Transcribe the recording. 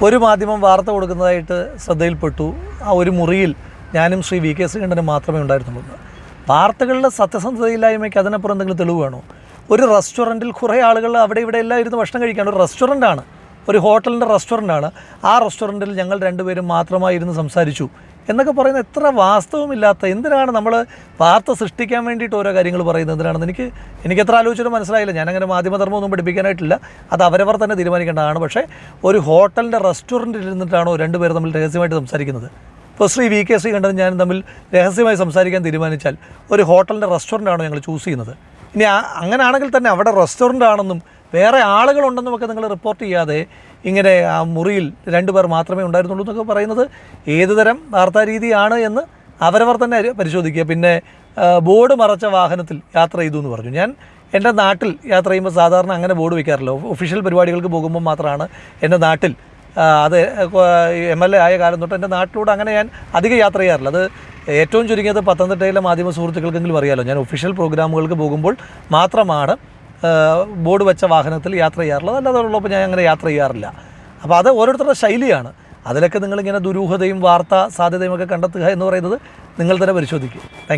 ഒരു മാധ്യമം വാർത്ത കൊടുക്കുന്നതായിട്ട് ശ്രദ്ധയിൽപ്പെട്ടു. ആ ഒരു മുറിയിൽ ഞാനും ശ്രീ വി കെ ശ്രീകണ്ഠനും മാത്രമേ ഉണ്ടായിരുന്നുള്ളൂ. വാർത്തകളുടെ സത്യസന്ധതയില്ലായ്മയ്ക്ക് അതിനപ്പുറം എന്തെങ്കിലും തെളിവ് വേണോ? ഒരു റെസ്റ്റോറൻറ്റിൽ കുറേ ആളുകൾ അവിടെ ഇവിടെ എല്ലാം ഇരുന്ന് ഭക്ഷണം കഴിക്കുകയാണ്. ഒരു റെസ്റ്റോറൻറ്റാണ്, ഒരു ഹോട്ടലിൻ്റെ റെസ്റ്റോറൻറ്റാണ്. ആ റെസ്റ്റോറൻറ്റിൽ ഞങ്ങൾ രണ്ടുപേരും മാത്രമായി ഇരുന്ന് സംസാരിച്ചു എന്നൊക്കെ പറയുന്നത് എത്ര വാസ്തവമില്ലാത്ത, എന്തിനാണ് നമ്മൾ വാർത്ത സൃഷ്ടിക്കാൻ വേണ്ടിയിട്ട് ഓരോ കാര്യങ്ങൾ പറയുന്നത്? എന്തിനാണെന്ന് എനിക്ക് എത്ര ആലോചിച്ചിട്ട് മനസ്സിലായില്ല. ഞാനങ്ങനെ മാധ്യമധർമ്മമൊന്നും പഠിപ്പിക്കാനായിട്ടില്ല, അത് അവരവർ തന്നെ തീരുമാനിക്കേണ്ടതാണ്. പക്ഷേ ഒരു ഹോട്ടലിൻ്റെ റെസ്റ്റോറൻറ്റിൽ ഇരുന്നിട്ടാണോ രണ്ടുപേരും തമ്മിൽ രഹസ്യമായിട്ട് സംസാരിക്കുന്നത്? ഇപ്പോൾ ശ്രീ വി കെ ശ്രീകണ്ഠനും ഞാനും തമ്മിൽ രഹസ്യമായി സംസാരിക്കാൻ തീരുമാനിച്ചാൽ ഒരു ഹോട്ടലിൻ്റെ റെസ്റ്റോറൻ്റാണോ ഞങ്ങൾ ചൂസ് ചെയ്യുന്നത്? ഇനി അങ്ങനെയാണെങ്കിൽ തന്നെ അവിടെ റെസ്റ്റോറൻ്റ് ആണെന്നും വേറെ ആളുകളുണ്ടെന്നും ഒക്കെ നിങ്ങൾ റിപ്പോർട്ട് ചെയ്യാതെ ഇങ്ങനെ ആ മുറിയിൽ രണ്ടുപേർ മാത്രമേ ഉണ്ടായിരുന്നുള്ളൂ എന്നൊക്കെ പറയുന്നത് ഏതുതരം വാർത്താ രീതിയാണ് എന്ന് അവരവർ തന്നെ പരിശോധിക്കുക. പിന്നെ ബോർഡ് മറച്ച വാഹനത്തിൽ യാത്ര ചെയ്തു എന്ന് പറഞ്ഞു. ഞാൻ എൻ്റെ നാട്ടിൽ യാത്ര ചെയ്യുമ്പോൾ സാധാരണ അങ്ങനെ ബോർഡ് വയ്ക്കാറില്ല. ഒഫീഷ്യൽ പരിപാടികൾക്ക് പോകുമ്പോൾ മാത്രമാണ് എൻ്റെ നാട്ടിൽ, അത് MLA ആയ കാലം തൊട്ട് എൻ്റെ നാട്ടിലൂടെ അങ്ങനെ ഞാൻ അധികം യാത്ര ചെയ്യാറില്ല. അത് ഏറ്റവും ചുരുങ്ങിയത് പത്തനംതിട്ടയിലെ മാധ്യമ സുഹൃത്തുക്കൾക്കെങ്കിലും അറിയാമല്ലോ, ഞാൻ ഒഫീഷ്യൽ പ്രോഗ്രാമുകൾക്ക് പോകുമ്പോൾ മാത്രമാണ് ബോർഡ് വെച്ച വാഹനത്തിൽ യാത്ര ചെയ്യാറുള്ളത്. അല്ലാതെ ഉള്ളപ്പോൾ ഞാൻ അങ്ങനെ യാത്ര ചെയ്യാറില്ല. അപ്പോൾ അത് ഓരോരുത്തരുടെ ശൈലിയാണ്. അതിലൊക്കെ നിങ്ങളിങ്ങനെ ദുരൂഹതയും വാർത്താ സാധ്യതയും ഒക്കെ കണ്ടെത്തുക എന്ന് പറയുന്നത് നിങ്ങൾ തന്നെ പരിശോധിക്കുക. Thank you.